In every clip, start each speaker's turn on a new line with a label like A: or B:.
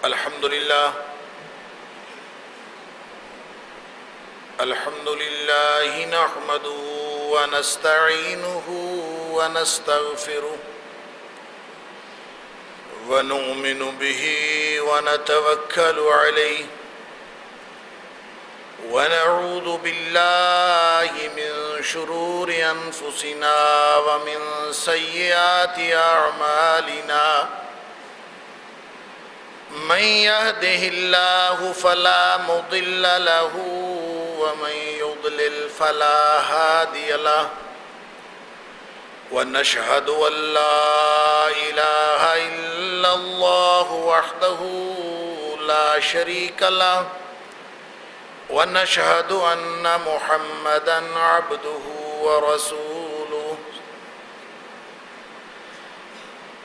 A: الحمد لله نحمده ونستعينه ونستغفره ونؤمن به ونتوكل عليه ونعوذ بالله من شرور أنفسنا ومن سيئات أعمالنا من يهده الله فلا مضل له ومن يضلل فلا هادي له ونشهد أن لا إله إلا الله وحده لا شريك له ونشهد أن محمدًا عبده ورسوله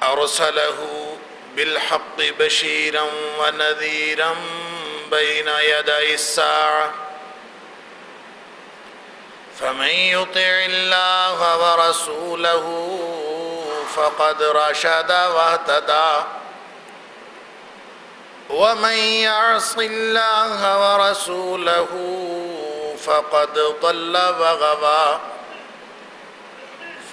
A: أرسله بالحق بشيرا ونذيرا بين يدي الساعة فمن يطع الله ورسوله فقد رشد واهتدى ومن يعص الله ورسوله فقد ضل وغوى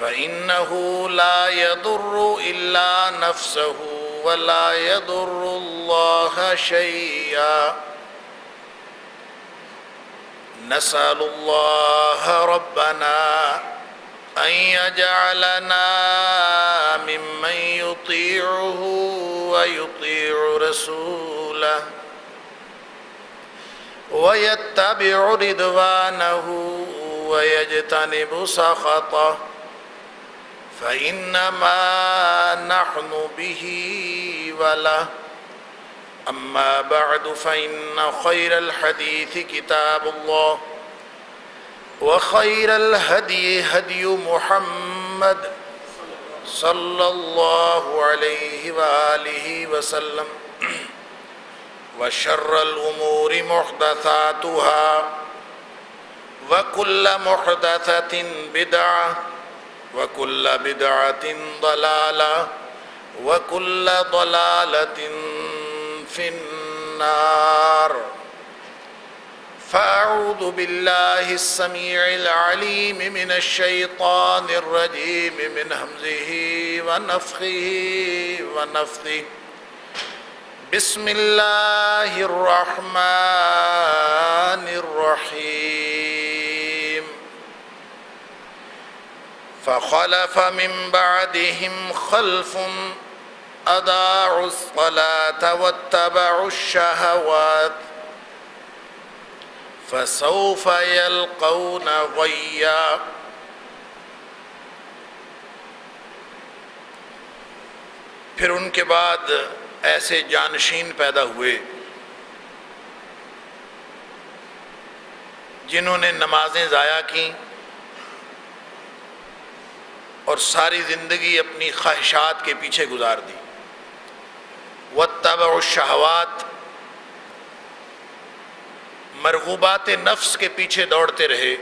A: فإنه لا يضر إلا نفسه ولا يضر الله شيئا نسأل الله ربنا أن يجعلنا ممن يطيعه ويطيع رسوله ويتبع رضوانه ويجتنب سخطه فإنما نحن به وله أما بعد فإن خير الحديث كتاب الله وخير الهدي هدي محمد صلى الله عليه وآله وسلم وشر الأمور محدثاتها وكل محدثة بدعة وكل بدعة ضلالة وكل ضلالة في النار فأعوذ بالله السميع العليم من الشيطان الرجيم من همزه ونفخه ونفثه بسم الله الرحمن الرحيم فخلف من بعدهم خلف أضاعوا الصلاة واتبعوا الشهوات فسوف يلقون غيا پھر ان کے بعد ایسے جانشین پیدا ہوئے جنہوں نے نمازیں ضائع کیں اور ساری زندگی اپنی خواہشات کے پیچھے گزار دی واتبعوا الشہوات مرغوبات نفس کے پیچھے دوڑتے رہے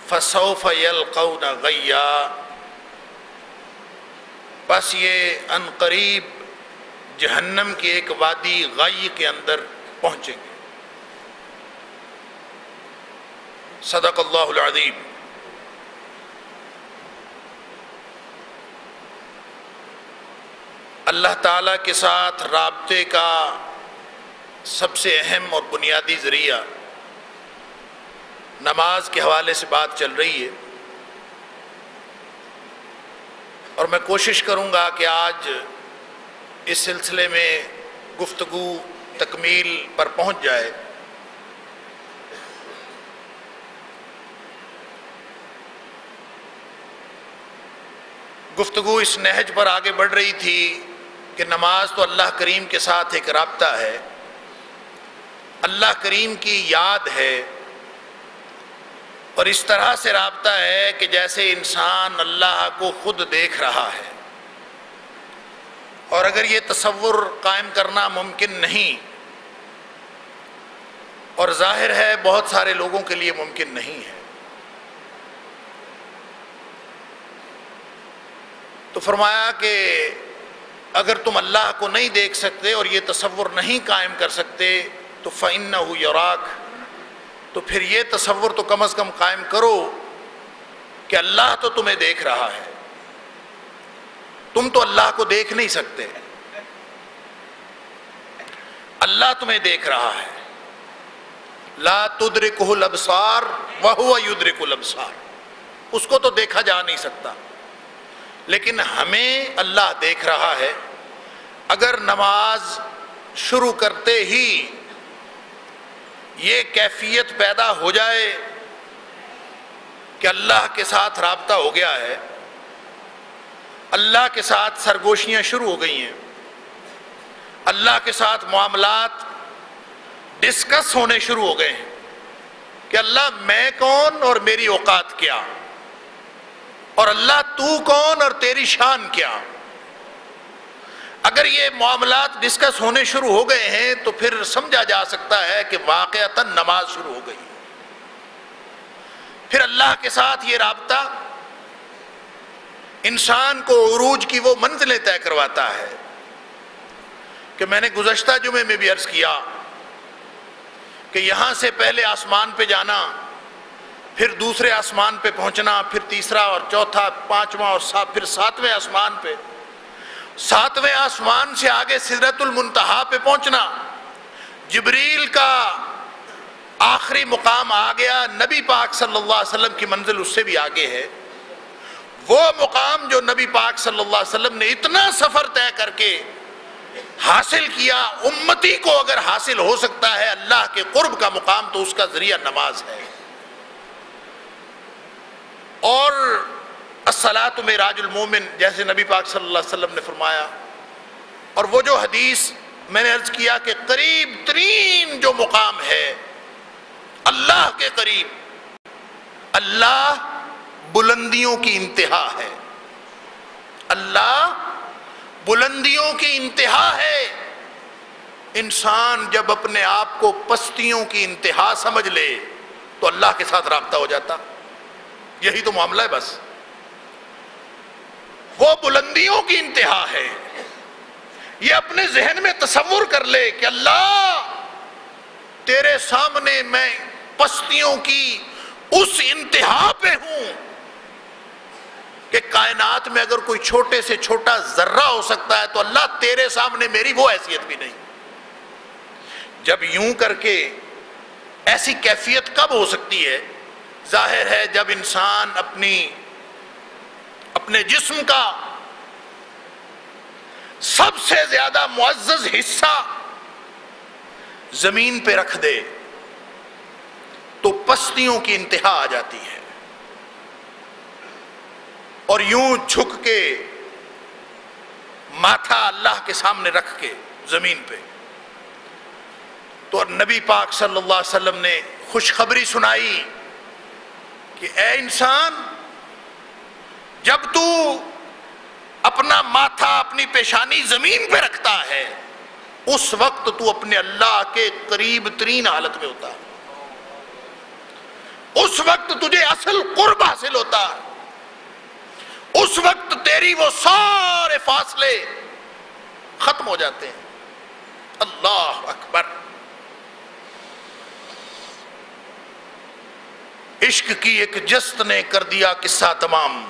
A: فسوف یلقون غیا بس یہ ان قریب جہنم کی ایک وادی غی کے اندر پہنچیں گے صدق اللہ العظیم اللہ تعالیٰ کے ساتھ رابطے کا سب سے اہم اور بنیادی ذریعہ نماز کے حوالے سے بات چل رہی ہے اور میں کوشش کروں گا کہ آج اس سلسلے میں گفتگو تکمیل پر پہنچ جائے گفتگو اس نہج پر آگے بڑھ رہی تھی کہ نماز تو اللہ کریم کے ساتھ ایک رابطہ ہے، اللہ کریم کی یاد ہے، اور اس طرح سے رابطہ ہے کہ جیسے انسان اللہ کو خود دیکھ رہا ہے، اور اگر یہ تصور قائم کرنا ممکن نہیں، اور ظاہر ہے بہت سارے لوگوں کے لیے ممکن نہیں ہے، تو فرمایا کہ اگر تم اللہ کو نہیں دیکھ سکتے اور یہ تصور نہیں قائم کر سکتے تو فَإِنَّهُ يَرَاكَ، تو پھر یہ تصور تو کم از کم قائم کرو کہ اللہ تو تمہیں دیکھ رہا ہے. تم تو اللہ کو دیکھ نہیں سکتے، اللہ تمہیں دیکھ رہا ہے. لا تدرکہ الابصار وہو یدرک الابصار، اس کو تو دیکھا جا نہیں سکتا، لیکن ہمیں اللہ دیکھ رہا ہے. اگر نماز شروع کرتے ہی یہ کیفیت پیدا ہو جائے کہ اللہ کے ساتھ رابطہ ہو گیا ہے، اللہ کے ساتھ سرگوشیاں شروع ہو گئی ہیں، اللہ کے ساتھ معاملات ڈسکس ہونے شروع ہو گئے ہیں کہ اللہ میں کون اور میری اوقات کیا، اور اللہ تو کون اور تیری شان کیا. اگر یہ معاملات ڈسکس ہونے شروع ہو گئے ہیں تو پھر سمجھا جا سکتا ہے کہ واقعتاً نماز شروع ہو گئی. پھر اللہ کے ساتھ یہ رابطہ انسان کو عروج کی وہ منزلیں طے کرواتا ہے کہ میں نے گزشتہ جمعے میں بھی عرض کیا کہ یہاں سے پہلے آسمان پہ جانا، پھر دوسرے آسمان پہ پہنچنا، پھر تیسرا اور چوتھا، پانچواں اور پھر ساتویں آسمان پہ، ساتویں آسمان سے آگے سدرۃ المنتہا پہ پہنچنا. جبریل کا آخری مقام آ گیا، نبی پاک صلی اللہ علیہ وسلم کی منزل اس سے بھی آگے ہے. وہ مقام جو نبی پاک صلی اللہ علیہ وسلم نے اتنا سفر طے کر کے حاصل کیا، امتی کو اگر حاصل ہو سکتا ہے اللہ کے قرب کا مقام تو اس کا ذریعہ نماز ہے. اور الصلاۃ معراج المومن جیسے نبی پاک صلی اللہ علیہ وسلم نے فرمایا، اور وہ جو حدیث میں نے عرض کیا کہ قریب ترین جو مقام ہے اللہ کے قریب، اللہ بلندیوں کی انتہا ہے، اللہ بلندیوں کی انتہا ہے. انسان جب اپنے آپ کو پستیوں کی انتہا سمجھ لے تو اللہ کے ساتھ رابطہ ہو جاتا. یہی تو معاملہ ہے بس. وہ بلندیوں کی انتہا ہے. یہ اپنے ذہن میں تصور کر لے کہ اللہ تیرے سامنے میں پستیوں کی اس انتہا پہ ہوں کہ کائنات میں اگر کوئی چھوٹے سے چھوٹا ذرہ ہو سکتا ہے تو اللہ تیرے سامنے میری وہ حیثیت بھی نہیں. جب یوں کر کے ایسی کیفیت کب ہو سکتی ہے؟ ظاہر ہے جب انسان اپنے جسم کا سب سے زیادہ معزز حصہ زمین پہ رکھ دے تو پستیوں کی انتہا آ جاتی ہے. اور یوں جھک کے ماتھا اللہ کے سامنے رکھ کے زمین پہ، تو نبی پاک صلی اللہ علیہ وسلم نے خوشخبری سنائی کہ اے انسان، جب تو اپنا ماتھا اپنی پیشانی زمین پہ رکھتا ہے اس وقت تو اپنے اللہ کے قریب ترین حالت میں ہوتا ہے، اس وقت تجھے اصل قرب حاصل ہوتا ہے، اس وقت تیری وہ سارے فاصلے ختم ہو جاتے ہیں. اللہ اکبر. عشق کی ایک جست نے کر دیا قصہ تمام.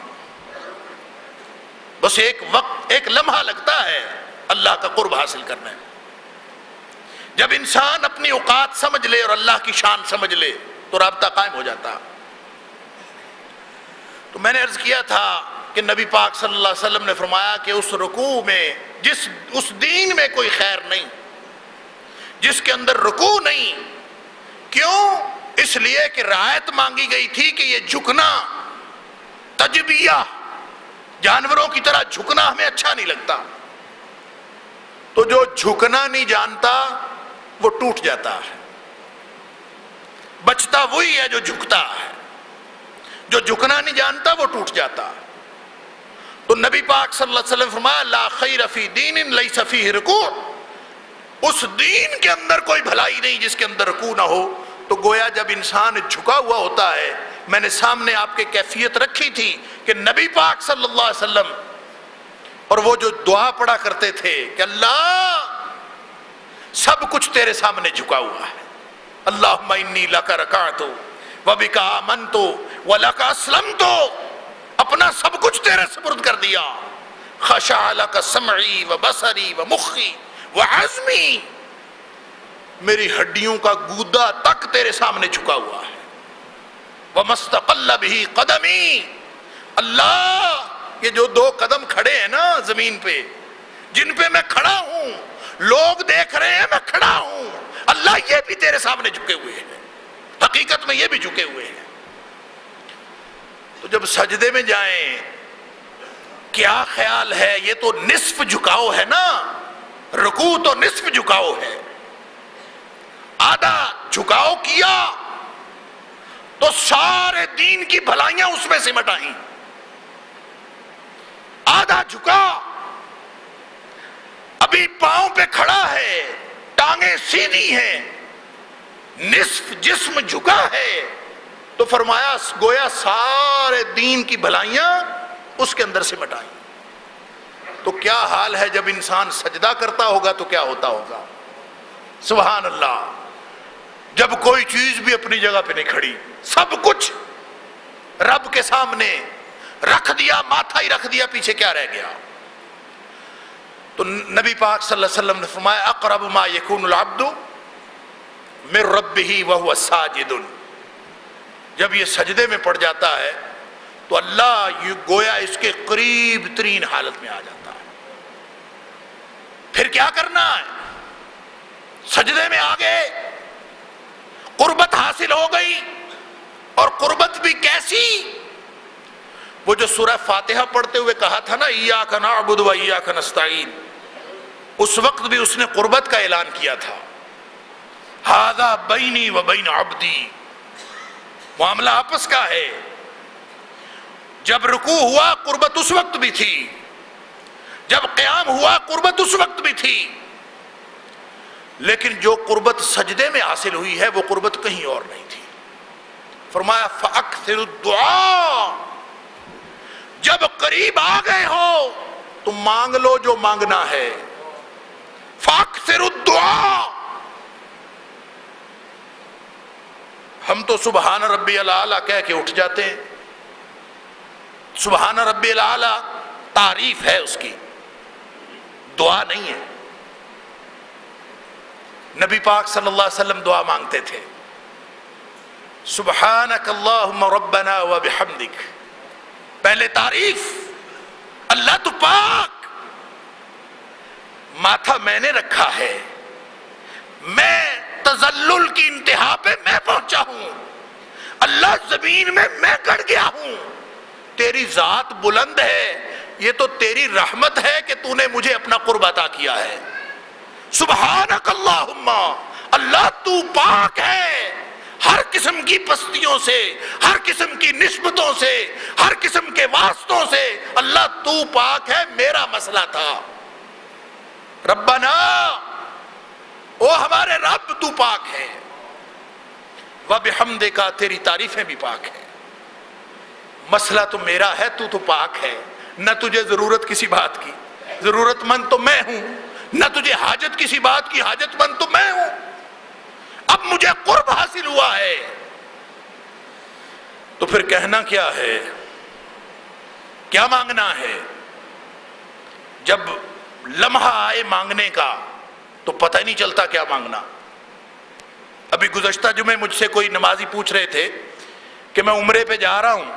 A: بس ایک وقت، ایک لمحہ لگتا ہے اللہ کا قرب حاصل کرنے میں. جب انسان اپنی اوقات سمجھ لے اور اللہ کی شان سمجھ لے تو رابطہ قائم ہو جاتا. تو میں نے عرض کیا تھا کہ نبی پاک صلی اللہ علیہ وسلم نے فرمایا کہ اس رکوع میں اس دین میں کوئی خیر نہیں جس کے اندر رکوع نہیں. کیوں؟ اس لیے کہ رعایت مانگی گئی تھی کہ یہ جھکنا تجبیہ، جانوروں کی طرح جھکنا ہمیں اچھا نہیں لگتا. تو جو جھکنا نہیں جانتا وہ ٹوٹ جاتا ہے. بچتا وہی ہے جو جھکتا ہے، جو جھکنا نہیں جانتا وہ ٹوٹ جاتا. تو نبی پاک صلی اللہ علیہ وسلم فرمایا لا خیر فی دین لیس فیہ رکوع، اس دین کے اندر کوئی بھلائی نہیں جس کے اندر رکوع نہ ہو. تو گویا جب انسان جھکا ہوا ہوتا ہے، میں نے سامنے آپ کے کیفیت رکھی تھی کہ نبی پاک صلی اللہ علیہ وسلم اور وہ جو دعا پڑھا کرتے تھے کہ اللہ سب کچھ تیرے سامنے جھکا ہوا ہے، اللہم انی لک رکعت وبک آمنت ولک اسلمت، اپنا سب کچھ تیرے سپرد کر دیا، خشع لک سمعی وبصری ومخی وعظمی، میری ہڈیوں کا گودا تک تیرے سامنے جھکا ہوا ہے، ومستقل بہ قدمی، اللہ یہ جو دو قدم کھڑے ہیں نا زمین پہ، جن پہ میں کھڑا ہوں، لوگ دیکھ رہے ہیں میں کھڑا ہوں، اللہ یہ بھی تیرے سامنے جھکے ہوئے ہیں، حقیقت میں یہ بھی جھکے ہوئے ہیں۔ تو جب سجدے میں جائیں کیا خیال ہے؟ یہ تو نصف جھکاؤ ہے نا، رکوع تو نصف جھکاؤ ہے، آدھا جھکاؤ کیا تو سارے دین کی بھلائیاں اس میں سمٹ آئیں، آدھا جھکا ابھی پاؤں پہ کھڑا ہے، ٹانگیں سیدھی ہیں، نصف جسم جھکا ہے، تو فرمایا گویا سارے دین کی بھلائیاں اس کے اندر سمٹ آئیں۔ تو کیا حال ہے جب انسان سجدہ کرتا ہوگا تو کیا ہوتا ہوگا؟ سبحان اللہ، جب کوئی چیز بھی اپنی جگہ پہ نہیں کھڑی، سب کچھ رب کے سامنے رکھ دیا، ماتھا ہی رکھ دیا، پیچھے کیا رہ گیا؟ تو نبی پاک صلی اللہ علیہ وسلم نے فرمایا اقرب ما یکون العبد من ربہ وہو ساجد، جب یہ سجدے میں پڑ جاتا ہے تو اللہ یہ گویا اس کے قریب ترین حالت میں آ جاتا ہے۔ پھر کیا کرنا ہے؟ سجدے میں آگے قربت حاصل ہو گئی، اور قربت بھی کیسی؟ وہ جو سورہ فاتحہ پڑھتے ہوئے کہا تھا نا ایاک نعبد و ایاک نستعین، اس وقت بھی اس نے قربت کا اعلان کیا تھا، ھذا بینی و بین عبدی، معاملہ آپس کا ہے۔ جب رکوع ہوا قربت اس وقت بھی تھی، جب قیام ہوا قربت اس وقت بھی تھی، لیکن جو قربت سجدے میں حاصل ہوئی ہے وہ قربت کہیں اور نہیں تھی۔ فرمایا فَأَكْثِرُ الدُّعَاء، جب قریب آ گئے ہو تو مانگ لو جو مانگنا ہے، فَأَكْثِرُ الدُّعَاء۔ ہم تو سبحان ربی العالی کہہ کے اٹھ جاتے ہیں، سبحان ربی العالی تعریف ہے اس کی، دعا نہیں ہے۔ نبی پاک صلی اللہ علیہ وسلم دعا مانگتے تھے، سبحانک اللہم ربنا و بحمدک، پہلے تعریف، اللہ تو پاک، ماتھا میں نے رکھا ہے، میں تذلل کی انتہا پہ میں پہنچا ہوں، اللہ زمین میں گڑ گیا ہوں، تیری ذات بلند ہے، یہ تو تیری رحمت ہے کہ تو نے مجھے اپنا قرب عطا کیا ہے۔ سبحانک اللہم، اللہ تو پاک ہے ہر قسم کی پستیوں سے، ہر قسم کی نسبتوں سے، ہر قسم کے واسطوں سے، اللہ تو پاک ہے، میرا مسئلہ تھا۔ ربنا، او ہمارے رب تو پاک ہے، وَبِحَمْدِكَ، تیری تعریفیں بھی پاک ہیں، مسئلہ تو میرا ہے، تو پاک ہے، نہ تجھے ضرورت کسی بات کی، ضرورت مند تو میں ہوں، نہ تجھے حاجت کسی بات کی، حاجت مند تو میں ہوں، اب مجھے قرب حاصل ہوا ہے، تو پھر کہنا کیا ہے، کیا مانگنا ہے؟ جب لمحہ آئے مانگنے کا تو پتہ ہی نہیں چلتا کیا مانگنا۔ ابھی گزشتہ جمعے مجھ سے کوئی نمازی پوچھ رہے تھے کہ میں عمرے پہ جا رہا ہوں،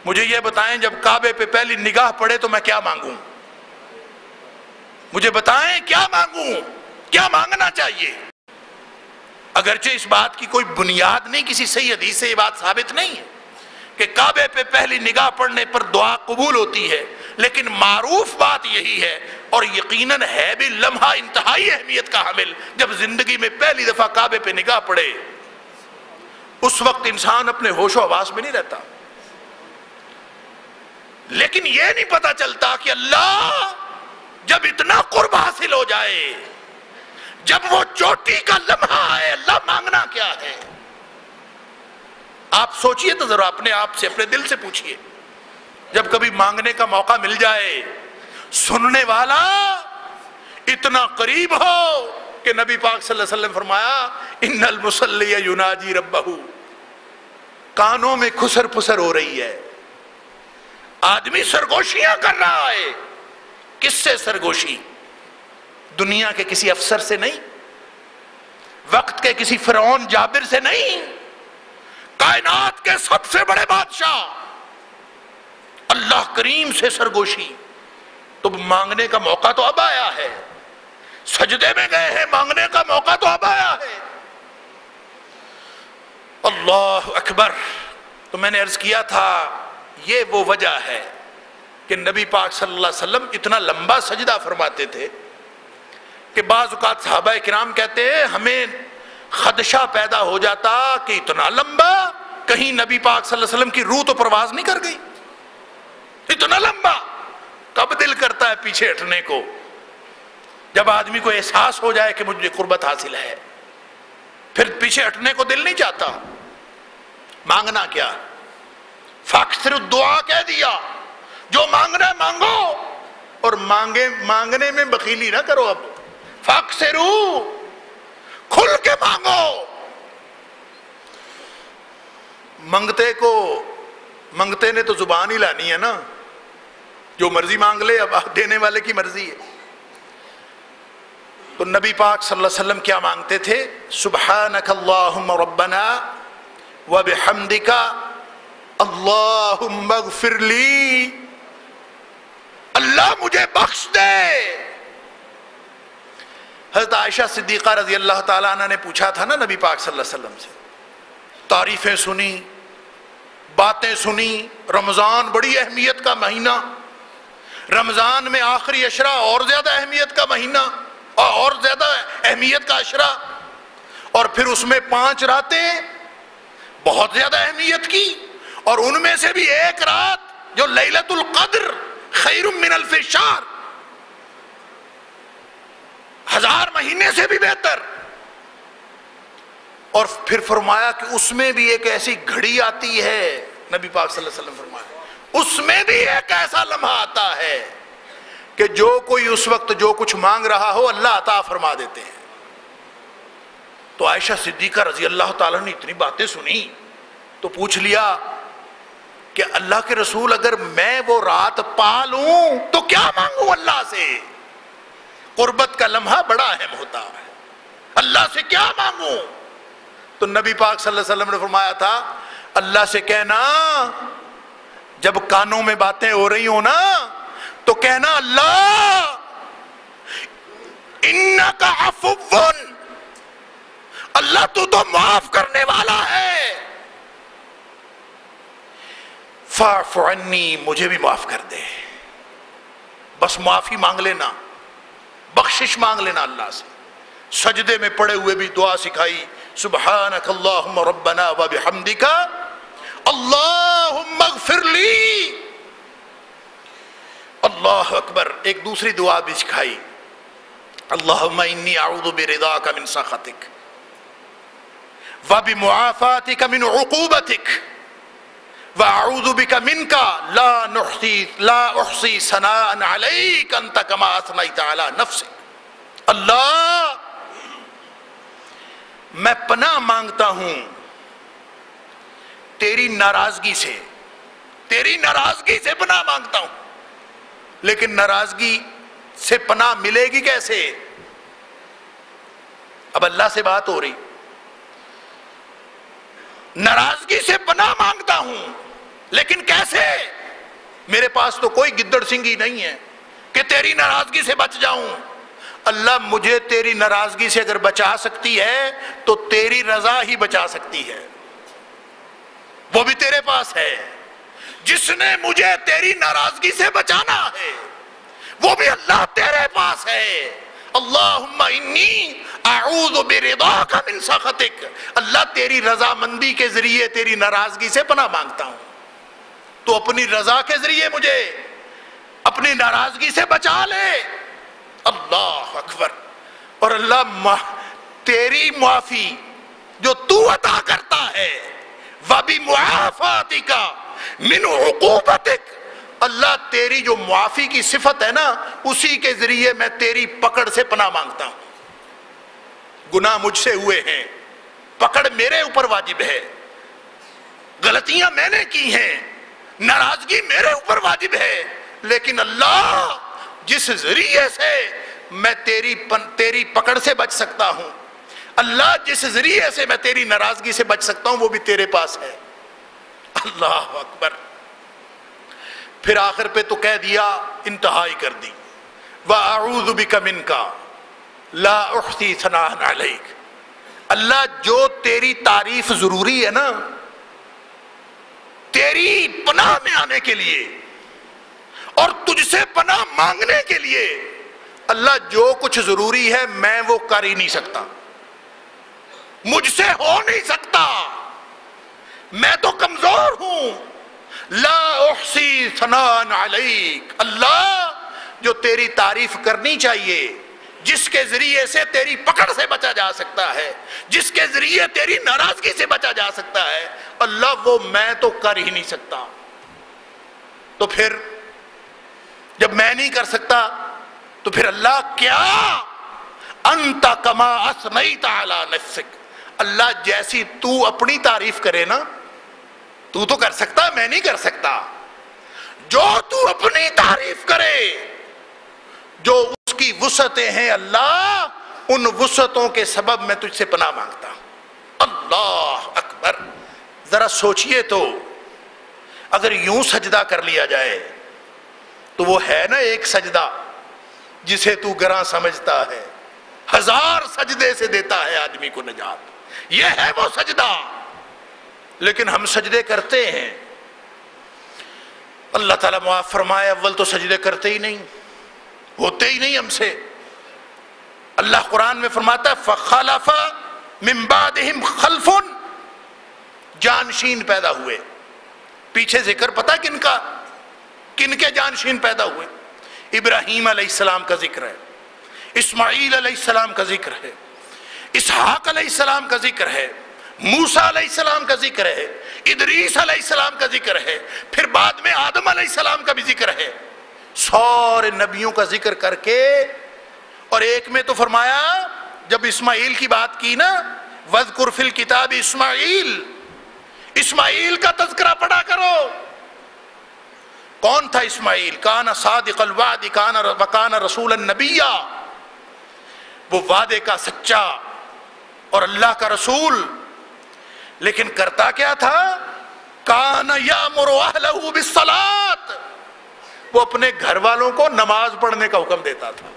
A: مجھے یہ بتائیں جب کعبے پہ پہلی نگاہ پڑے تو میں کیا مانگوں؟ مجھے بتائیں کیا مانگوں، کیا مانگنا چاہیے؟ اگرچہ اس بات کی کوئی بنیاد نہیں، کسی صحیح حدیث سے یہ بات ثابت نہیں ہے کہ کعبے پہ پہلی نگاہ پڑنے پر دعا قبول ہوتی ہے، لیکن معروف بات یہی ہے، اور یقیناً ہے بھی لمحہ انتہائی اہمیت کا حامل، جب زندگی میں پہلی دفعہ کعبے پہ نگاہ پڑے اس وقت انسان اپنے ہوش و حواس میں نہیں رہتا، لیکن یہ نہیں پتا چلتا کہ اللہ جب اتنا قرب حاصل ہو جائے، جب وہ چوٹی کا لمحہ آئے، اللہ مانگنا کیا ہے؟ آپ سوچئے تو ذرا، اپنے آپ سے، اپنے دل سے پوچھئے، جب کبھی مانگنے کا موقع مل جائے، سننے والا اتنا قریب ہو کہ نبی پاک صلی اللہ علیہ وسلم فرمایا ان المصلی یناجی ربہ، کانوں میں کھسر پھسر ہو رہی ہے، آدمی سرگوشیاں کر رہا ہے۔ کس سے سرگوشی؟ دنیا کے کسی افسر سے نہیں، وقت کے کسی فرعون جابر سے نہیں، کائنات کے سب سے بڑے بادشاہ اللہ کریم سے سرگوشی۔ تو مانگنے کا موقع تو اب آیا ہے، سجدے میں گئے ہیں، مانگنے کا موقع تو اب آیا ہے۔ اللہ اکبر۔ تو میں نے عرض کیا تھا یہ وہ وجہ ہے کہ نبی پاک صلی اللہ علیہ وسلم اتنا لمبا سجدہ فرماتے تھے کہ بعض اوقات صحابہ کرام کہتے ہیں ہمیں خدشہ پیدا ہو جاتا کہ اتنا لمبا، کہیں نبی پاک صلی اللہ علیہ وسلم کی روح تو پرواز نہیں کر گئی، اتنا لمبا۔ کب دل کرتا ہے پیچھے ہٹنے کو؟ جب آدمی کو احساس ہو جائے کہ مجھے قربت حاصل ہے، پھر پیچھے ہٹنے کو دل نہیں چاہتا۔ مانگنا کیا؟ فاکثر الدعا کہہ دیا، جو مانگنا ہے مانگو، اور مانگنے میں بخیلی نہ کرو۔ اب فاکثرو، کھل کے مانگو۔ منگتے نے تو زبان ہی لانی ہے نا، جو مرضی مانگ لے، اب دینے والے کی مرضی ہے۔ تو نبی پاک صلی اللہ علیہ وسلم کیا مانگتے تھے؟ سبحانک اللہم ربنا وبحمدک اللہم اغفر لی، اللہ مجھے بخش دے۔ حضرت عائشہ صدیقہ رضی اللہ تعالیٰ عنہ نے پوچھا تھا نا نبی پاک صلی اللہ علیہ وسلم سے، تعریفیں سنی، باتیں سنی۔ رمضان بڑی اہمیت کا مہینہ، رمضان میں آخری عشرہ اور زیادہ اہمیت کا مہینہ اور زیادہ اہمیت کا عشرہ، اور پھر اس میں 5 راتیں بہت زیادہ اہمیت کی، اور ان میں سے بھی ایک رات جو لیلۃ القدر خیر من الف شہر، 1000 مہینے سے بھی بہتر۔ اور پھر فرمایا کہ اس میں بھی ایک ایسی گھڑی آتی ہے، نبی پاک صلی اللہ علیہ وسلم فرمایا اس میں بھی ایک ایسا لمحہ آتا ہے کہ جو کوئی اس وقت جو کچھ مانگ رہا ہو اللہ عطا فرما دیتے ہیں۔ تو عائشہ صدیقہ رضی اللہ تعالیٰ نے اتنی باتیں سنی تو پوچھ لیا کہ اللہ کے رسول اگر میں وہ رات پا لوں تو کیا مانگوں اللہ سے؟ قربت کا لمحہ بڑا اہم ہوتا ہے، اللہ سے کیا مانگوں؟ تو نبی پاک صلی اللہ علیہ وسلم نے فرمایا تھا اللہ سے کہنا، جب کانوں میں باتیں ہو رہی ہوں نا تو کہنا اللہ انک عفو، اللہ تو معاف کرنے والا ہے، فاعف عنی، مجھے بھی معاف کر دے۔ بس معافی مانگ لینا، بخشش مانگ لینا اللہ سے۔ سجدے میں پڑے ہوئے بھی دعا سکھائی، سبحانک اللہم ربنا وبحمدک اللہم اغفر لی۔ اللہ اکبر۔ ایک دوسری دعا بھی سکھائی، اللہم انی اعوذ برضاک من سخطک وبمعافاتک من عقوبتک واعوذ بک منک لا احصی ثناء علیک انت کما اثنیت علی نفسک۔ اللہ میں پناہ مانگتا ہوں تیری ناراضگی سے، تیری ناراضگی سے پناہ مانگتا ہوں۔ لیکن ناراضگی سے پناہ ملے گی کیسے؟ اب اللہ سے بات ہو رہی، ناراضگی سے پناہ مانگتا ہوں لیکن کیسے؟ میرے پاس تو کوئی گدڑ سنگھی نہیں ہے کہ تیری ناراضگی سے بچ جاؤں۔ اللہ مجھے تیری ناراضگی سے اگر بچا سکتی ہے تو تیری رضا ہی بچا سکتی ہے، وہ بھی تیرے پاس ہے۔ جس نے مجھے تیری ناراضگی سے بچانا ہے وہ بھی اللہ تیرے پاس ہے۔ اللہم انی اعوذ برضاک من سخطک، اللہ تیری رضامندی کے ذریعے تیری ناراضگی سے پناہ مانگتا ہوں، تو اپنی رضا کے ذریعے مجھے اپنی ناراضگی سے بچا لے۔ اللہ اکبر۔ اور اللہ تیری معافی جو تو عطا کرتا ہے، وَبِمُعَافَاتِكَ مِنْ عُقُوبَتِكَ، اللہ تیری جو معافی کی صفت ہے نا اسی کے ذریعے میں تیری پکڑ سے پناہ مانگتا ہوں. گناہ مجھ سے ہوئے ہیں، پکڑ میرے اوپر واجب ہے، غلطیاں میں نے کی ہیں، ناراضگی میرے اوپر واجب ہے، لیکن اللہ جس ذریعے سے میں تیری پکڑ سے بچ سکتا ہوں، اللہ جس ذریعے سے میں تیری ناراضگی سے بچ سکتا ہوں وہ بھی تیرے پاس ہے. اللہ اکبر. پھر آخر پہ تو کہہ دیا، انتہائی کر دی، وَأَعُوذُ بِكَ مِنْكَ لَا أُحْصِي ثَنَاءً عَلَيْكَ. اللہ جو تیری تعریف ضروری ہے نا تیری پناہ میں آنے کے لیے اور تجھ سے پناہ مانگنے کے لیے، اللہ جو کچھ ضروری ہے میں وہ کر ہی نہیں سکتا، مجھ سے ہو نہیں سکتا، میں تو کمزور ہوں. لا احصی ثناء علیک. اللہ جو تیری تعریف کرنی چاہیے، جس کے ذریعے سے تیری پکڑ سے بچا جا سکتا ہے، جس کے ذریعے تیری ناراضگی سے بچا جا سکتا ہے، اللہ وہ میں تو کر ہی نہیں سکتا. تو پھر جب میں نہیں کر سکتا تو پھر اللہ کیا؟ انت کما اثنیت علی نفسک. اللہ جیسی تو اپنی تعریف کرے نا تو کر سکتا، میں نہیں کر سکتا. جو تو اپنی تعریف کرے، جو اس کی وسعتیں ہیں اللہ، ان وسعتوں کے سبب میں تجھ سے پناہ مانگتا ہوں. اللہ اکبر. ذرا سوچئے تو اگر یوں سجدہ کر لیا جائے تو وہ ہے نا ایک سجدہ جسے تو گراں سمجھتا ہے، 1000 سجدے سے دیتا ہے آدمی کو نجات. یہ ہے وہ سجدہ. لیکن ہم سجدے کرتے ہیں. اللہ تعالیٰ معاف فرمائے، اول تو سجدے کرتے ہی نہیں، ہوتے ہی نہیں ہم سے. اللہ قرآن میں فرماتا ہے فَخَلَفَ مِن بَعْدِهِمْ خَلْفٌ. جانشین پیدا ہوئے. پیچھے ذکر پتہ کن کا، کن کے جانشین پیدا ہوئے؟ ابراہیم علیہ السلام کا ذکر ہے، اسماعیل علیہ السلام کا ذکر ہے، اسحاق علیہ السلام کا ذکر ہے، موسیٰ علیہ السلام کا ذکر ہے، ادریس علیہ السلام کا ذکر ہے، پھر بعد میں آدم علیہ السلام کا بھی ذکر ہے. سارے نبیوں کا ذکر کر کے، اور ایک میں تو فرمایا جب اسماعیل کی بات کی نا، وَاذْكُرْ فِي الْكِتَابِ اسماعیل، اسماعیل کا تذکرہ پڑھا کرو. کون تھا اسماعیل؟ کان صادق الوعد وکان رسول النبی. وہ وعدے کا سچا اور اللہ کا رسول، لیکن کرتا کیا تھا؟ کان یامر اہلہ بالصلاۃ. وہ اپنے گھر والوں کو نماز پڑھنے کا حکم دیتا تھا.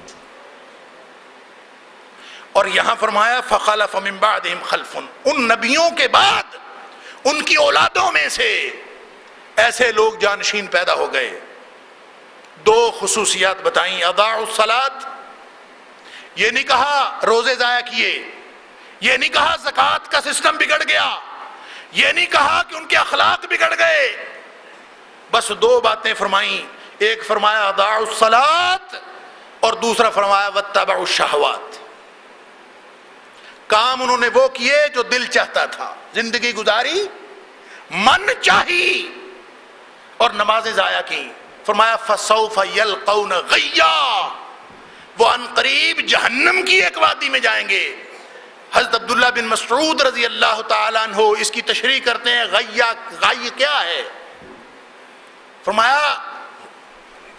A: اور یہاں فرمایا فخلف من بعدہم خلف. ان نبیوں کے بعد ان کی اولادوں میں سے ایسے لوگ جانشین پیدا ہو گئے. 2 خصوصیات بتائیں. اضاعوا الصلاۃ، یہ نہیں کہا روزے ضائع کیے، یہ نہیں کہا زکوٰۃ کا سسٹم بگڑ گیا، یہ نہیں کہا کہ ان کے اخلاق بگڑ گئے. بس 2 باتیں فرمائیں. ایک فرمایا اضاعوا الصلاۃ اور دوسرا فرمایا واتبعوا الشہوات. کام انہوں نے وہ کیے جو دل چاہتا تھا، زندگی گزاری من چاہی، اور نمازیں ضائع کی. فرمایا فسوف یلقون غیا. وہ عنقریب جہنم کی ایک وادی میں جائیں گے. حضرت عبداللہ بن مسعود رضی اللہ تعالیٰ عنہ اس کی تشریح کرتے ہیں. غی کیا ہے؟ فرمایا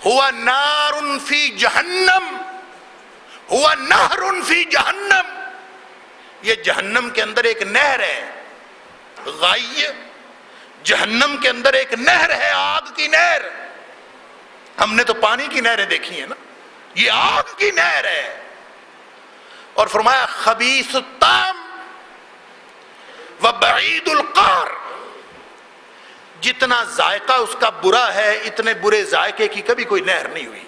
A: ہوا نار فی جہنم، ہوا نہر فی جہنم. یہ جہنم کے اندر ایک نہر ہے. غی جہنم کے اندر ایک نہر ہے، آگ کی نہر. ہم نے تو پانی کی نہریں دیکھی ہیں نا، یہ آگ کی نہر ہے. اور فرمایا خبیث الطعم و بعید القار. جتنا ذائقہ اس کا برا ہے اتنے برے ذائقے کی کبھی کوئی نہر نہیں ہوئی،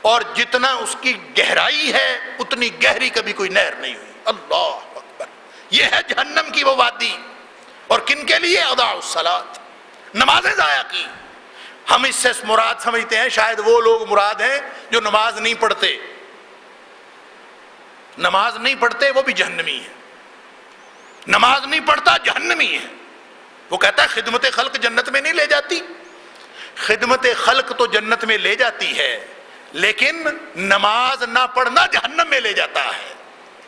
A: اور جتنا اس کی گہرائی ہے اتنی گہری کبھی کوئی نہر نہیں ہوئی. اللہ اکبر. یہ ہے جہنم کی وہ وادی. اور کن کے لیے؟ اضاعوا الصلاۃ، نمازیں ضائع کی. ہم اس سے مراد سمجھتے ہیں شاید وہ لوگ مراد ہیں جو نماز نہیں پڑھتے. نماز نہیں پڑھتے وہ بھی جہنمی ہے. نماز نہیں پڑھتا جہنمی ہے. وہ کہتا ہے خدمت خلق جنت میں نہیں لے جاتی. خدمت خلق تو جنت میں لے جاتی ہے، لیکن نماز نہ پڑھنا جہنم میں لے جاتا ہے۔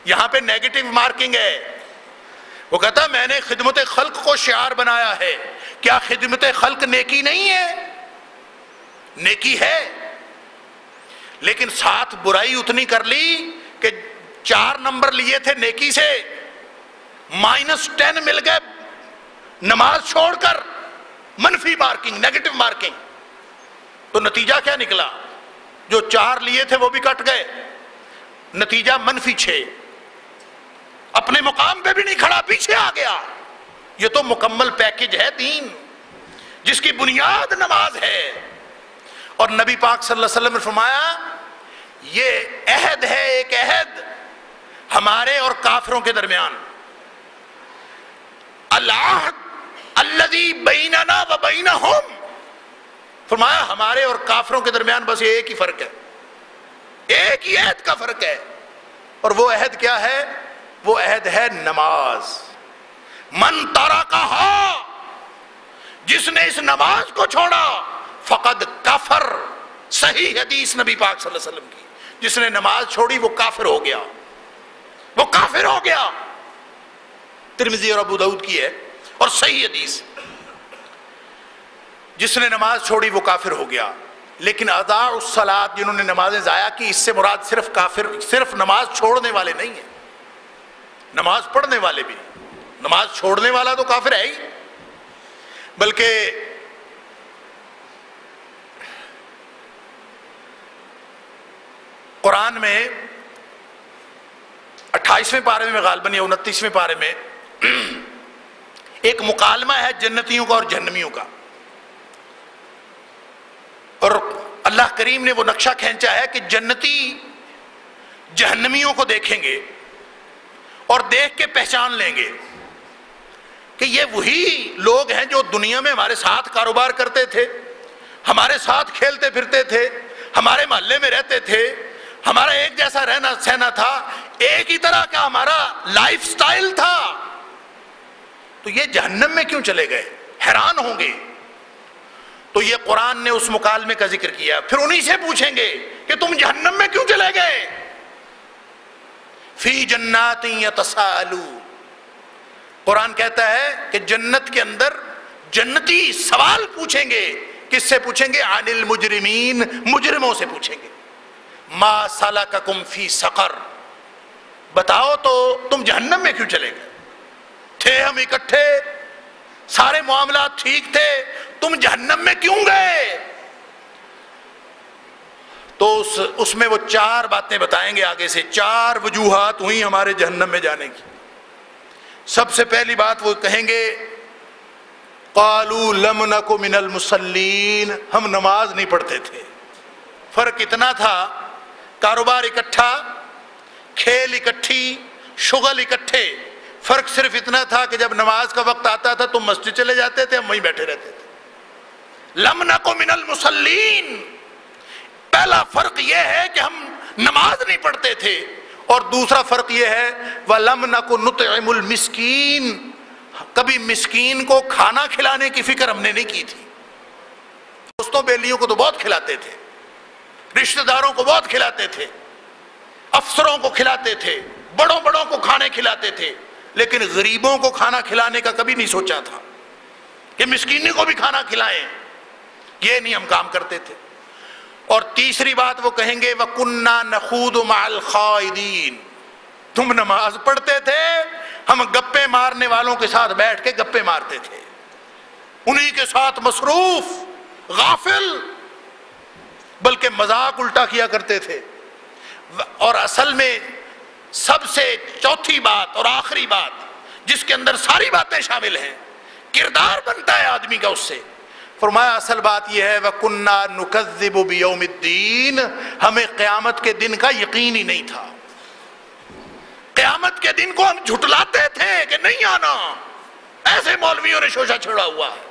A: یہاں پہ نیگیٹو مارکنگ ہے۔ وہ کہتا میں نے خدمت خلق کو شعار بنایا ہے، کیا خدمت خلق نیکی نہیں ہے؟ نیکی ہے، لیکن ساتھ برائی اتنی کر لی کہ 4 نمبر لیے تھے نیکی سے، -10 مل گئے نماز چھوڑ کر، منفی مارکنگ، نیگیٹو مارکنگ۔ تو نتیجہ کیا نکلا؟ جو 4 لیے تھے وہ بھی کٹ گئے، نتیجہ -6۔ اپنے مقام پہ بھی نہیں کھڑا، پیچھے آ گیا۔ یہ تو مکمل پیکج ہے دین، جس کی بنیاد نماز ہے۔ اور نبی پاک صلی اللہ علیہ وسلم نے فرمایا یہ عہد ہے، ایک عہد ہمارے اور کافروں کے درمیان، العہد الذی بیننا و بینہم، فرمایا ہمارے اور کافروں کے درمیان بس ایک ہی فرق ہے، ایک ہی عہد کا فرق ہے۔ اور وہ عہد کیا ہے؟ وہ عہد ہے نماز۔ من ترکھا، جس نے اس نماز کو چھوڑا، فقد کفر، صحیح حدیث نبی پاک صلی اللہ علیہ وسلم کی، جس نے نماز چھوڑی وہ کافر ہو گیا، وہ کافر ہو گیا۔ ترمذی اور ابو داؤد کی ہے اور صحیح حدیث، جس نے نماز چھوڑی وہ کافر ہو گیا۔ لیکن اضاعوا الصلاۃ، جنہوں نے نمازیں ضائع کی، اس سے مراد صرف کافر، صرف نماز چھوڑنے والے نہیں ہیں، نماز پڑھنے والے بھی۔ نماز چھوڑنے والا تو کافر ہے ہی، بلکہ قرآن میں 28ویں پارے میں غالباً یا 29ویں پارے میں ایک مکالمہ ہے جنتیوں کا اور جہنمیوں کا، اور اللہ کریم نے وہ نقشہ کھینچا ہے کہ جنتی جہنمیوں کو دیکھیں گے اور دیکھ کے پہچان لیں گے کہ یہ وہی لوگ ہیں جو دنیا میں ہمارے ساتھ کاروبار کرتے تھے، ہمارے ساتھ کھیلتے پھرتے تھے، ہمارے محلے میں رہتے تھے، ہمارا ایک جیسا رہنا سہنا تھا، ایک ہی طرح کا ہمارا لائف سٹائل تھا، تو یہ جہنم میں کیوں چلے گئے؟ حیران ہوں گے۔ تو یہ قرآن نے اس مکالمے کا ذکر کیا، پھر انہی سے پوچھیں گے کہ تم جہنم میں کیوں چلے گئے؟ فی جنات یتساءلون، قرآن کہتا ہے کہ جنت کے اندر جنتی سوال پوچھیں گے، کس سے پوچھیں گے؟ عن المجرمین، مجرموں سے پوچھیں گے۔ ما سلککم فی سقر، بتاؤ تو تم جہنم میں کیوں چلے گئے؟ تھے ہم اکٹھے، سارے معاملات ٹھیک تھے، تم جہنم میں کیوں گئے؟ تو اس میں وہ 4 باتیں بتائیں گے آگے سے، 4 وجوہات ہوئی ہمارے جہنم میں جانے کی۔ سب سے پہلی بات وہ کہیں گے قالوا لم نک من المصلین، ہم نماز نہیں پڑھتے تھے۔ فرق اتنا تھا، کاروبار اکٹھا، کھیل اکٹھی، شغل اکٹھے، فرق صرف اتنا تھا کہ جب نماز کا وقت آتا تھا تم مسجد چلے جاتے تھے، ہم وہیں بیٹھے رہتے تھے۔ لم نک من المصلین، پہلا فرق یہ ہے کہ ہم نماز نہیں پڑھتے تھے، اور دوسرا فرق یہ ہے وَلَمْ نَكُ نُطْعِمُ الْمِسْكِينَ، کبھی مسکین کو کھانا کھلانے کی فکر ہم نے نہیں کی تھی۔ دوستوں بیلیوں کو تو بہت کھلاتے تھے، رشتہ داروں کو بہت کھلاتے تھے، افسروں کو کھلاتے تھے، بڑوں بڑوں کو کھانے کھلاتے تھے، لیکن غریبوں کو کھانا کھلانے کا کبھی نہیں سوچا تھا کہ مسکینی کو بھی کھانا کھلائیں، یہ نہیں ہم کام کرتے تھے۔ اور تیسری بات وہ کہیں گے وَكُنَّا نَخُوضُ مَعَ الْخَائِضِينَ، تم نماز پڑھتے تھے، ہم گپے مارنے والوں کے ساتھ بیٹھ کے گپے مارتے تھے، انہی کے ساتھ مصروف، غافل، بلکہ مذاق الٹا کیا کرتے تھے۔ اور اصل میں سب سے چوتھی بات اور آخری بات جس کے اندر ساری باتیں شامل ہیں، کردار بنتا ہے آدمی کا اس سے، فرمایا اصل بات یہ ہے وَكُنَّا نُكَذِّبُ بِيَوْمِ الدِّينِ، ہمیں قیامت کے دن کا یقین ہی نہیں تھا، قیامت کے دن کو ہم جھٹلاتے تھے کہ نہیں آنا، ایسے مولویوں نے شوشہ چھڑا ہوا ہے۔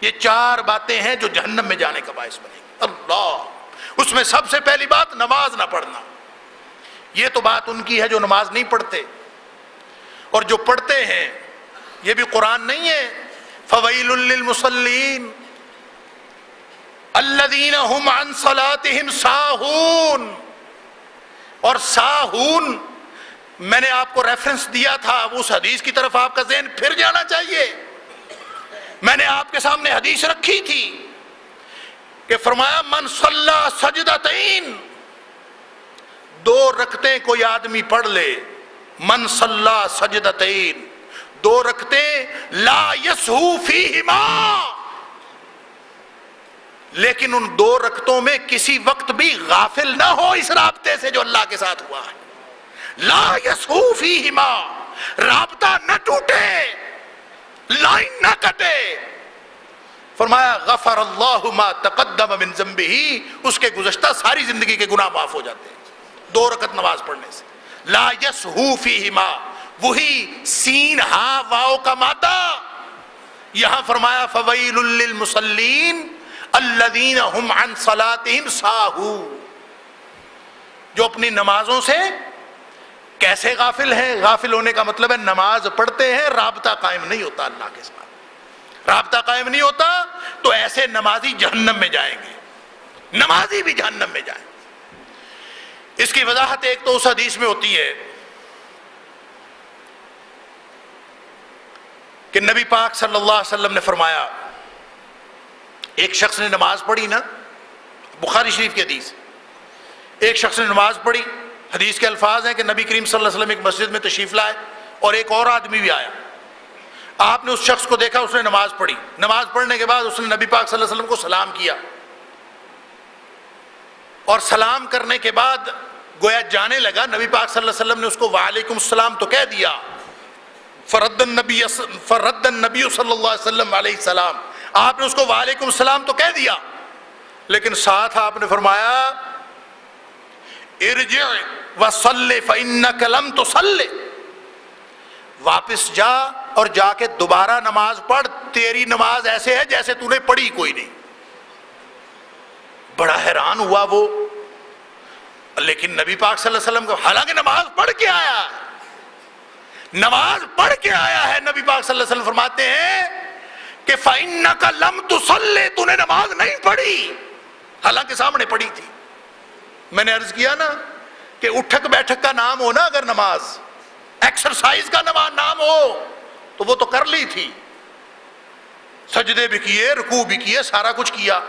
A: یہ 4 باتیں ہیں جو جہنم میں جانے کا باعث بنے گی۔ اللہ، اس میں سب سے پہلی بات نماز نہ پڑھنا، یہ تو بات ان کی ہے جو نماز نہیں پڑھتے، اور جو پڑھتے ہیں یہ بھی قرآن نہیں ہے فَوَيْلٌ لِّلْمُصَلِّينَ، الذین هم عن صلاتهم ساہون. اور ساہون میں نے آپ کو ریفرنس دیا تھا، اس حدیث کی طرف آپ کا ذہن پھر جانا چاہیے. میں نے آپ کے سامنے حدیث رکھی تھی کہ فرمایا من صلی سجدتین، 2 رکعتیں کوئی آدمی پڑھ لے، من صلی سجدتین، 2 رکعتیں لا یسہو فیہما، لیکن ان 2 رکعتوں میں کسی وقت بھی غافل نہ ہو اس رابطے سے جو اللہ کے ساتھ ہوا ہے. لا یسہو فیہما، رابطہ نہ ٹوٹے، لائن نہ کٹے. فرمایا غفر اللہ ما تقدم من ذنبہ، اس کے گزشتہ ساری زندگی کے گناہ معاف ہو جاتے ہیں 2 رکعت نماز پڑھنے سے. لا یسہو فیہما، وہی سین ہا واو کا مادہ. یہاں فرمایا فویل للمصلین الذین هم عن صلاتهم ساہون، جو اپنی نمازوں سے کیسے غافل ہیں. غافل ہونے کا مطلب ہے نماز پڑھتے ہیں، رابطہ قائم نہیں ہوتا اللہ کے ساتھ. رابطہ قائم نہیں ہوتا تو ایسے نمازی جہنم میں جائیں گے، نمازی بھی جہنم میں جائیں. اس کی وضاحت ایک تو اس حدیث میں ہوتی ہے کہ نبی پاک صلی اللہ علیہ وسلم نے فرمایا، ایک شخص نے نماز پڑھی نا، بخاری شریف کی حدیث، ایک شخص نے نماز پڑھی. حدیث کے الفاظ ہیں کہ نبی کریم صلی اللہ علیہ وسلم ایک مسجد میں تشریف لائے اور ایک اور آدمی بھی آیا. آپ نے اس شخص کو دیکھا، اس نے نماز پڑھی. نماز پڑھنے کے بعد اس نے نبی پاک صلی اللہ علیہ وسلم کو سلام کیا، اور سلام کرنے کے بعد گویا جانے لگا. نبی پاک صلی اللہ علیہ وسلم نے اس کو وعلیکم السلام تو کہہ دیا. فرد النبی صلی اللہ علیہ وسلم علیہ السلام، آپ نے اس کو وعلیکم السلام تو کہہ دیا، لیکن ساتھ آپ نے فرمایا ارجع وصلی فإنک لم تصلی، واپس جا اور جا کے دوبارہ نماز پڑھ، تیری نماز ایسے ہے جیسے تو نے پڑھی کوئی نہیں. بڑا حیران ہوا وہ، لیکن نبی پاک صلی اللہ علیہ وسلم کو، حالانکہ نماز پڑھ کے آیا ہے، نماز پڑھ کے آیا ہے، نبی پاک صلی اللہ علیہ وسلم فرماتے ہیں کہ فإنک لم تصلی، تو نے نماز نہیں پڑھی، حالانکہ سامنے پڑھی تھی. میں نے عرض کیا نا کہ اٹھک بیٹھک کا نام ہو نا، اگر نماز ایکسرسائز کا نام ہو تو وہ تو کر لی تھی، سجدے بھی کیے، رکوع بھی کیے، سارا کچھ کیا.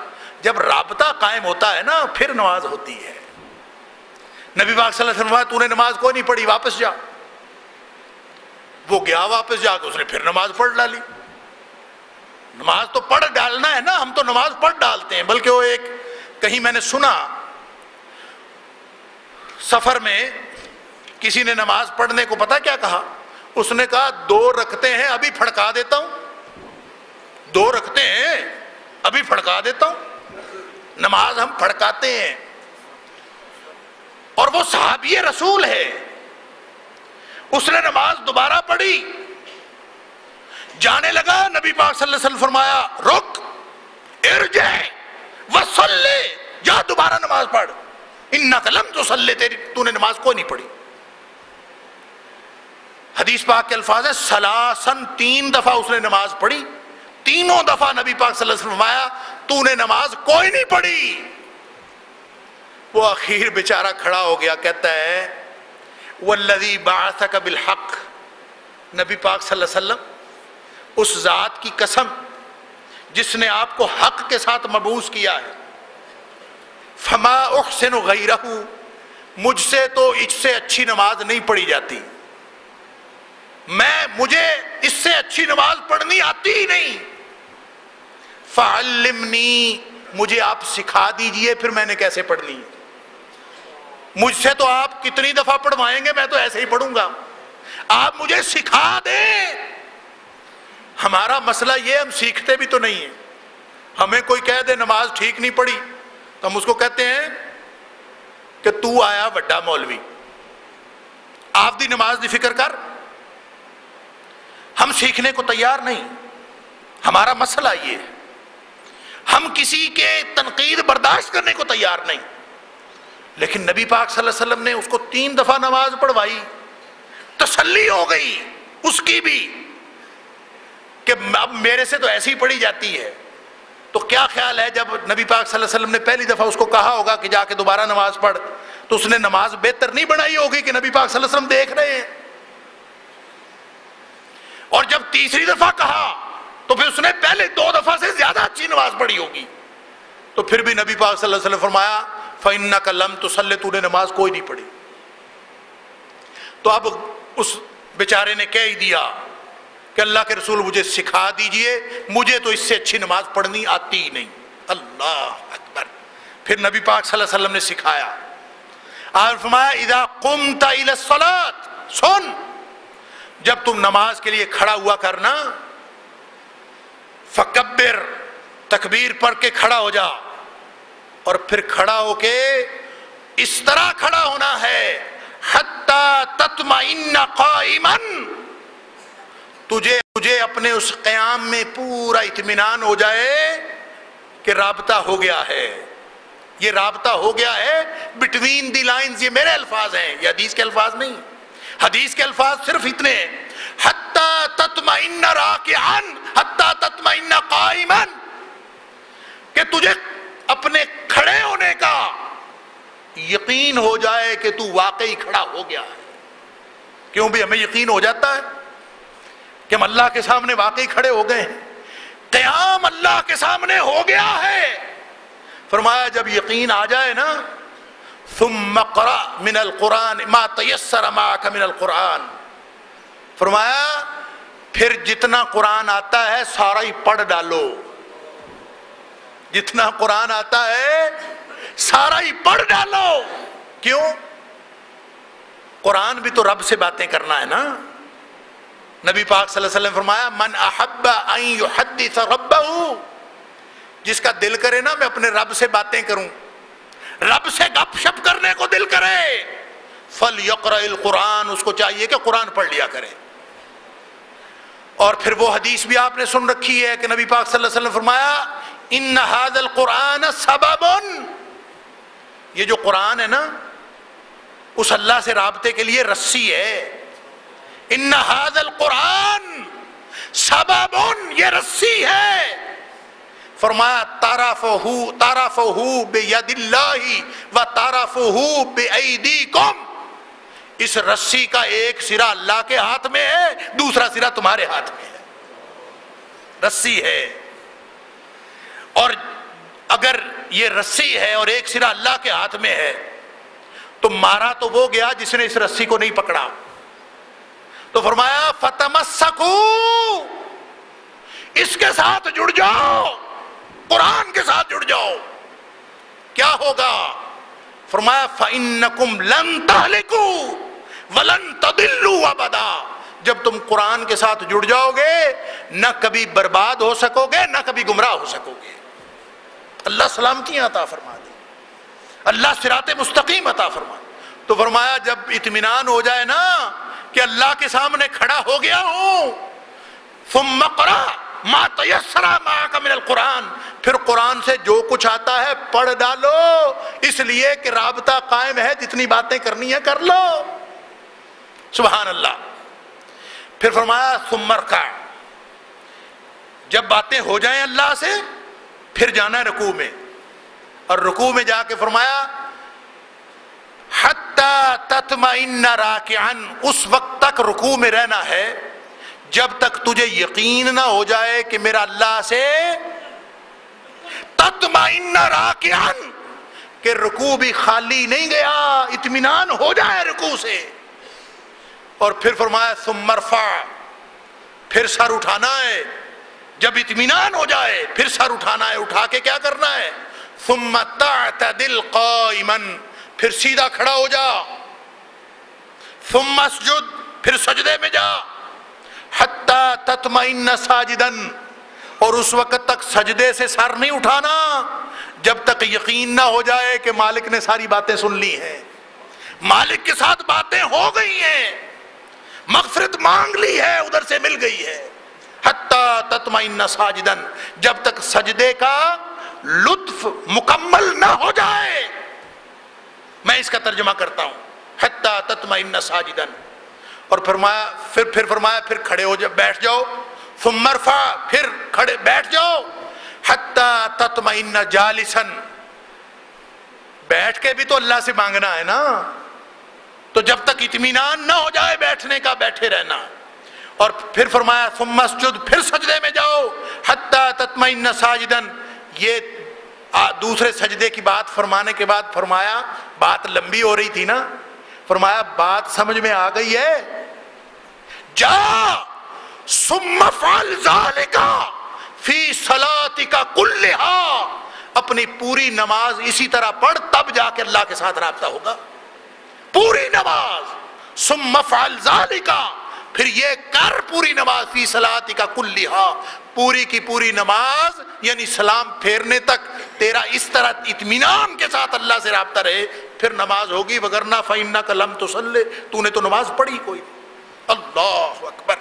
A: جب رابطہ قائم ہوتا ہے نا پھر نماز ہوتی ہے. نبی پاک صلی اللہ علیہ وسلم تو نے نماز کوئی نہیں پڑھی، واپس جا. وہ گیا، واپس جا کے اس نے پھر نماز پڑھ ڈالی. نماز تو پڑھ ڈالنا ہے نا، ہم تو نماز پڑھ ڈالتے ہیں. بلکہ وہ ایک کہیں میں نے سنا، سفر میں کسی نے نماز پڑھنے کو پتہ کیا کہا، اس نے کہا 2 رکعتیں ہیں ابھی پھڑکا دیتا ہوں، 2 رکعتیں ہیں ابھی پھڑکا دیتا ہوں. نماز ہم پھڑکاتے ہیں. اور وہ صحابی رسول ہے، اس نے نماز دوبارہ پڑھی، جانے لگا. نبی پاک صلی اللہ علیہ وسلم فرمایا رک، ارجع وصلی، جا دوبارہ نماز پڑھ، انک لم تصلی، تو نے نماز کوئی نہیں پڑھی. حدیث پاک کے الفاظ ہے سلاسن، 3 دفعہ اس نے نماز پڑھی، تینوں دفعہ نبی پاک صلی اللہ علیہ وسلم فرمایا تو نے نماز کوئی نہیں پڑھی. وہ اخیر بیچارہ کھڑا ہو گیا، کہتا ہے والذی بعثک بالحق، نبی پاک صلی اللہ علیہ وسلم اس ذات کی قسم جس نے آپ کو حق کے ساتھ مبعوث کیا ہے، فما احسن غیرہ، مجھ سے تو اس سے اچھی نماز نہیں پڑھی جاتی، مجھے اس سے اچھی نماز پڑھنی آتی ہی نہیں. فعلمنی، مجھے آپ سکھا دیجئے پھر میں نے کیسے پڑھنی. مجھ سے تو آپ کتنی دفعہ پڑھوائیں گے، میں تو ایسے ہی پڑھوں گا، آپ مجھے سکھا دیں. ہمارا مسئلہ یہ، ہم سیکھتے بھی تو نہیں ہیں. ہمیں کوئی کہہ دے نماز ٹھیک نہیں پڑھی تو ہم اس کو کہتے ہیں کہ تو آیا وڈا مولوی، آپ دی نماز دی فکر کر. ہم سیکھنے کو تیار نہیں. ہمارا مسئلہ یہ ہے، ہم کسی کے تنقید برداشت کرنے کو تیار نہیں. لیکن نبی پاک صلی اللہ علیہ وسلم نے اس کو 3 دفعہ نماز پڑھوائی، تسلی ہو گئی اس کی بھی کہ اب میرے سے تو ایسی پڑھی جاتی ہے. تو کیا خیال ہے جب نبی پاک صلی اللہ علیہ وسلم نے پہلی دفعہ اس کو کہا ہوگا کہ جا کے دوبارہ نماز پڑھ، تو اس نے نماز بہتر نہیں بنائی ہوگی کہ نبی پاک صلی اللہ علیہ وسلم دیکھ رہے ہیں؟ اور جب تیسری دفعہ کہا تو پھر اس نے پہلے 2 دفعہ سے زیادہ اچھی نماز پڑھی ہوگی. تو پھر بھی نبی پاک صلی اللہ علیہ وسلم فرمایا فَإِنَّكَ لَمْ تُصَلِّ، تو نے نماز کوئی نہیں پڑھی. تو اب اس بیچارے نے کہہ ہی دیا کہ اللہ کے رسول مجھے سکھا دیجئے، مجھے تو اس سے اچھی نماز پڑھنی آتی ہی نہیں. اللہ اکبر. پھر نبی پاک صلی اللہ علیہ وسلم نے سکھایا. آپ فرمایا اذا قمت الى الصلاۃ، سن، جب تم نماز کے لیے کھڑا ہوا کرنا، فکبر، تکبیر پڑھ کے کھڑا ہو جا، اور پھر کھڑا ہو کے اس طرح کھڑا ہونا ہے حتی تطمئن قائما، تجھے اپنے اس قیام میں پورا اطمینان ہو جائے کہ رابطہ ہو گیا ہے. یہ رابطہ ہو گیا ہے بٹوین دی لائنز. یہ میرے الفاظ ہیں، یہ حدیث کے الفاظ نہیں. حدیث کے الفاظ صرف اتنے ہیں حتی تطمئن راکعا حتی تطمئن قائما، کہ تجھے اپنے کھڑے ہونے کا یقین ہو جائے کہ تو واقعی کھڑا ہو گیا ہے. کیوں بھی ہمیں یقین ہو جاتا ہے کہ ہم اللہ کے سامنے واقعی کھڑے ہو گئے ہیں، قیام اللہ کے سامنے ہو گیا ہے. فرمایا جب یقین آ جائے نا، ثم اقرأ من القرآن ما تیسر معک من القرآن، فرمایا پھر جتنا قرآن آتا ہے سارا ہی پڑھ ڈالو. جتنا قرآن آتا ہے سارا ہی پڑھ ڈالو. کیوں؟ قرآن بھی تو رب سے باتیں کرنا ہے نا. نبی پاک صلی اللہ علیہ وسلم فرمایا من احب ان یحدث ربہ، جس کا دل کرے نا میں اپنے رب سے باتیں کروں، رب سے گپ شپ کرنے کو دل کرے، فلیقرأ القرآن، اس کو چاہیے کہ قرآن پڑھ لیا کرے. اور پھر وہ حدیث بھی آپ نے سن رکھی ہے کہ نبی پاک صلی اللہ علیہ وسلم فرمایا ان ھذا القرآن سبب، یہ جو قرآن ہے نا اس اللہ سے رابطے کے لیے رسی ہے. ان ھذا القرآن سبب، یہ رسی ہے. فرمایا تعرفہ بید اللہ و تعرفہ بایدیکم، اس رسی کا ایک سرا اللہ کے ہاتھ میں ہے، دوسرا سرا تمہارے ہاتھ میں ہے. رسی ہے، اور اگر یہ رسی ہے اور ایک سرا اللہ کے ہاتھ میں ہے تو مارا تو وہ گیا جس نے اس رسی کو نہیں پکڑا. تو فرمایا فتمسکوا، اس کے ساتھ جڑ جاؤ، قرآن کے ساتھ جڑ جاؤ. کیا ہوگا؟ فرمایا فإنکم لن تہلکوا ولن تضلوا ابدا، جب تم قرآن کے ساتھ جڑ جاؤ گے نہ کبھی برباد ہو سکو گے نہ کبھی گمراہ ہو سکو گے. اللہ سلامتی عطا فرما دے، اللہ صراط مستقیم عطا فرما. تو فرمایا جب اطمینان ہو جائے نا کہ اللہ کے سامنے کھڑا ہو گیا ہوں، ثم اقرأ ما تیسر معک من القرآن، پھر قرآن سے جو کچھ آتا ہے پڑھ ڈالو، اس لیے کہ رابطہ قائم ہے، جتنی باتیں کرنی ہے کر لو. سبحان اللہ. پھر فرمایا ثم ارکع، جب باتیں ہو جائیں اللہ سے پھر جانا ہے رکوع میں، اور رکوع میں جا کے فرمایا حتی تطمئن راکعا، اس وقت تک رکوع میں رہنا ہے جب تک تجھے یقین نہ ہو جائے کہ میرا اللہ سے تطمئن راکعا، کہ رکوع بھی خالی نہیں گیا، اطمینان ہو جائے رکوع سے. اور پھر فرمایا ثم ارفع، پھر سر اٹھانا ہے. جب اطمینان ہو جائے پھر سر اٹھانا ہے. اٹھا کے کیا کرنا ہے؟ ثم تعتدل قائما، پھر سیدھا کھڑا ہو جا. ثم اسجد، پھر سجدے میں جا. حتی تطمئن ساجدا، اور اس وقت تک سجدے سے سر نہیں اٹھانا جب تک یقین نہ ہو جائے کہ مالک نے ساری باتیں سن لی ہیں، مالک کے ساتھ باتیں ہو گئی ہیں، مغفرت مانگ لی ہے، ادھر سے مل گئی ہے. حتی تطمئن ساجدا، جب تک سجدے کا لطف مکمل نہ ہو جائے. میں اس کا ترجمہ کرتا ہوں، حتی تطمئن ساجدا. اور فرمایا پھر کھڑے ہو جاؤ، بیٹھ جاؤ. ثم ارفع، پھر کھڑے بیٹھ جاؤ. حتی تطمئن جالسا، بیٹھ کے بھی تو اللہ سے مانگنا ہے نا، تو جب تک اطمینان نہ ہو جائے بیٹھنے کا بیٹھے رہنا. اور پھر فرمایا ثم اسجد، پھر سجدے میں جاؤ، حتی تطمئن ساجدا. یہ دوسرے سجدے کی بات فرمانے کے بعد فرمایا، بات لمبی ہو رہی تھی نا، فرمایا بات سمجھ میں آ گئی ہے، جا ثم افعل ذلک فی صلاتک کلھا، اپنی پوری نماز اسی طرح پڑھ، تب جا کے اللہ کے ساتھ رابطہ ہوگا. پوری نماز ثم افعل ذلک، پھر یہ کر پوری نماز، فی صلاتک کلھا، پوری کی پوری نماز یعنی سلام پھیرنے تک تیرا اس طرح اطمینان کے ساتھ اللہ سے رابطہ رہے، پھر نماز ہوگی. وگرنہ فإنک لم تصلی، تو نے تو نماز پڑھی کوئی. اللہ اکبر.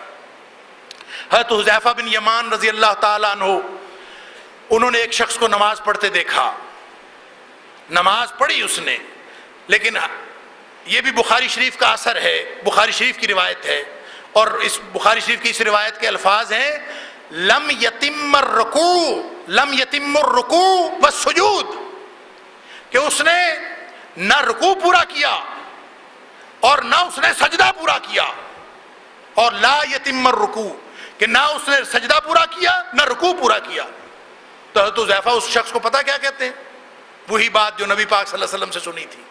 A: حضرت حذیفہ بن یمان رضی اللہ تعالیٰ عنہ، انہوں نے ایک شخص کو نماز پڑھتے دیکھا، نماز پڑھی اس نے، لیکن یہ بھی بخاری شریف کا اثر ہے، بخاری شریف کی روایت ہے، اور اس بخاری شریف کی اس روایت کے الفاظ ہیں لم یتم الرکوع والسجود، کہ اس نے نہ رکوع پورا کیا اور نہ اس نے سجدہ پورا کیا، اور لا یتم الرکوع، کہ نہ اس نے سجدہ پورا کیا نہ رکوع پورا کیا. تو حضرت حذیفہ اس شخص کو پتہ کیا کہتے ہیں؟ وہی بات جو نبی پاک صلی اللہ علیہ وسلم سے سنی تھی.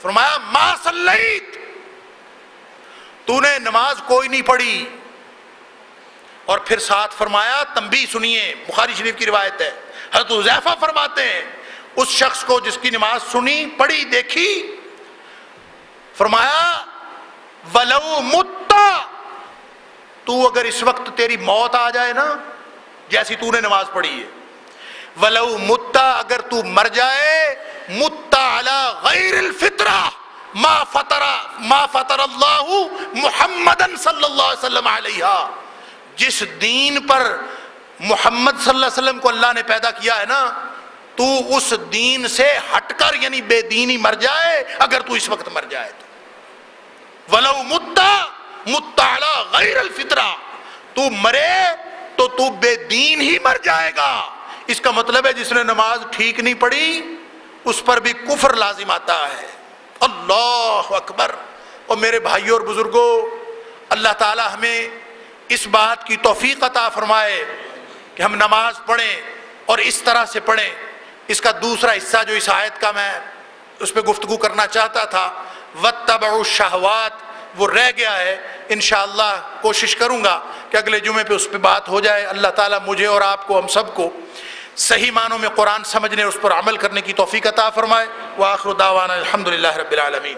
A: فرمایا ما صلیت، تو نے نماز کوئی نہیں پڑھی. اور پھر ساتھ فرمایا، تنبیہ سنیے، بخاری شریف کی روایت ہے، حضرت حذیفہ فرماتے ہیں اس شخص کو جس کی نماز سنی، پڑھی، دیکھی، فرمایا ولو مت، تو اگر اس وقت تیری موت آ جائے نا، جیسی تو نے نماز پڑھی ہے، ولو مت، اگر تو مر جائے، مت علی غیر الفطرہ ما فطر اللہ محمد صلی اللہ علیہ وسلم علیہ، جس دین پر محمد صلی اللہ علیہ وسلم کو اللہ نے پیدا کیا ہے نا، تو اس دین سے ہٹ کر یعنی بے دینی مر جائے اگر تو اس وقت مر جائے تو. ولو مت علی غیر الفطرہ، تو مرے تو تو بے دین ہی مر جائے گا. اس کا مطلب ہے جس نے نماز ٹھیک نہیں پڑھی اس پر بھی کفر لازم آتا ہے. اللہ اکبر. اور میرے بھائیوں اور بزرگوں، اللہ تعالی ہمیں اس بات کی توفیق عطا فرمائے کہ ہم نماز پڑھیں اور اس طرح سے پڑھیں. اس کا دوسرا حصہ جو اس آیت کا میں اس پہ گفتگو کرنا چاہتا تھا، وَاتَّبَعُوا الشَّهَوَاتِ، وہ رہ گیا ہے. انشاءاللہ کوشش کروں گا کہ اگلے جمعے پہ اس پہ بات ہو جائے. اللہ تعالیٰ مجھے اور آپ کو، ہم سب کو صحیح معنوں میں قرآن سمجھنے، اس پر عمل کرنے کی توفیق عطا فرمائے. وآخر دعوانا الحمدللہ رب العالمین.